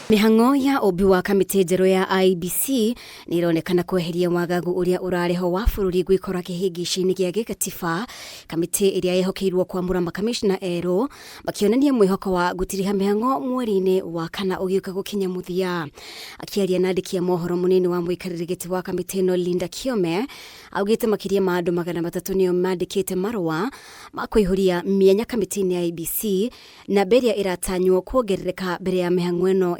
Mihango ya obi wa kamiti njeru ya Iebc ni ironekana kweheria wagagu uria urareho wa bururi gwikora kihingici-ini gia gikatiba. Kamiti iria yehokeirwo kwamura makamishna erũ makionania mwihoko wa gutiriha mihango mweri-ini wa kana ugiuka gukinya muthia. Akiaria na andiki a mohoro munini wa muikariri giti wa kamiti ino Linda Kiome augite makiria ma andu 300 nio mandikite marua ma kuihuria mienya kamiti-ini ya Iebc na beria iratanywo kuongerereka mbere ya mihango ino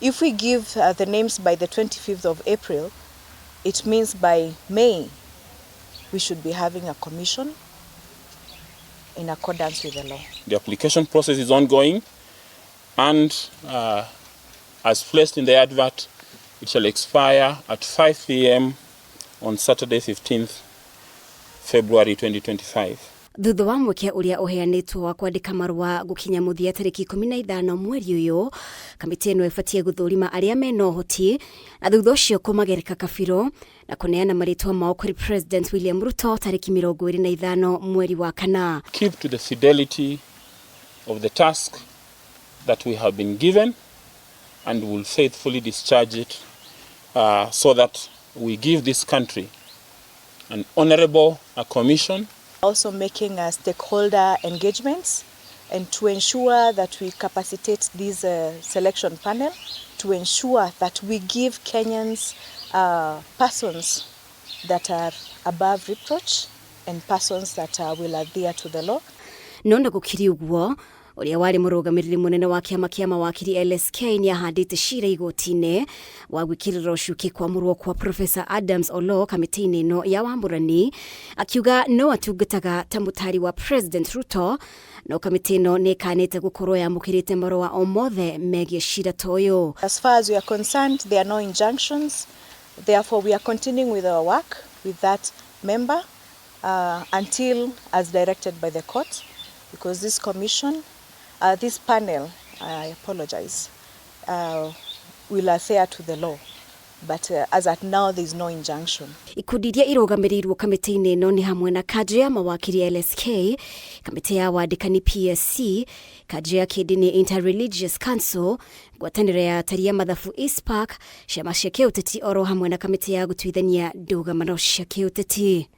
If we give the names by the 25th of April, it means by May we should be having a commission in accordance with the law. The application process is ongoing and as placed in the advert, it shall expire at 5 p.m. on Saturday 15th February 2025. Thutha wa mweke uria uheanitwo wa kwandika marua gukinya muthia tariki 15 mweri uyu, kamiti ino ibatie guthurima aria mena uhoti na thutha ucio kumagereka kabiro na kuneana maritwa mao kuri President William Ruto tariki 25 mweri wa kana. Keep to the fidelity of the task that we have been given and will faithfully discharge it so that we give this country an honorable commission. Also making stakeholder engagements and to ensure that we capacitate this selection panel to ensure that we give Kenyans persons that are above reproach and persons that will adhere to the law. Nonda gukiri uguo uria wari murugamiriri munene wa kiama kia mawakiri LSK ni ahandite cira igoti-ini wa gwikirira ucuki kwamurwo kwa Professor Adams Olo kamiti-ini ino ya wamburani, akiuga no atungataga ta mutari wa President Ruto no kamiti ino ni kanite gukorwo yamukirite marua o mothe megie cira toyo. As far as we are concerned, there are no injunctions. Therefore, we are continuing with our work with that member until as directed by the court, because this commission this panel, I apologize, will adhere to the law. But as at now, there is no injunction. Ikundi iria irugamirirwo kamiti-ini ino ni hamwe na kadri ya mawakiri LSK, kamiti ya wandikani PSC, kadri ya kidini Interreligious Council, ngwataniro ya atari ya mathabu Iebc, ciama cia kiuteti oro hamwe na kamiti ya gutuithania ndũgamano cia kiuteti.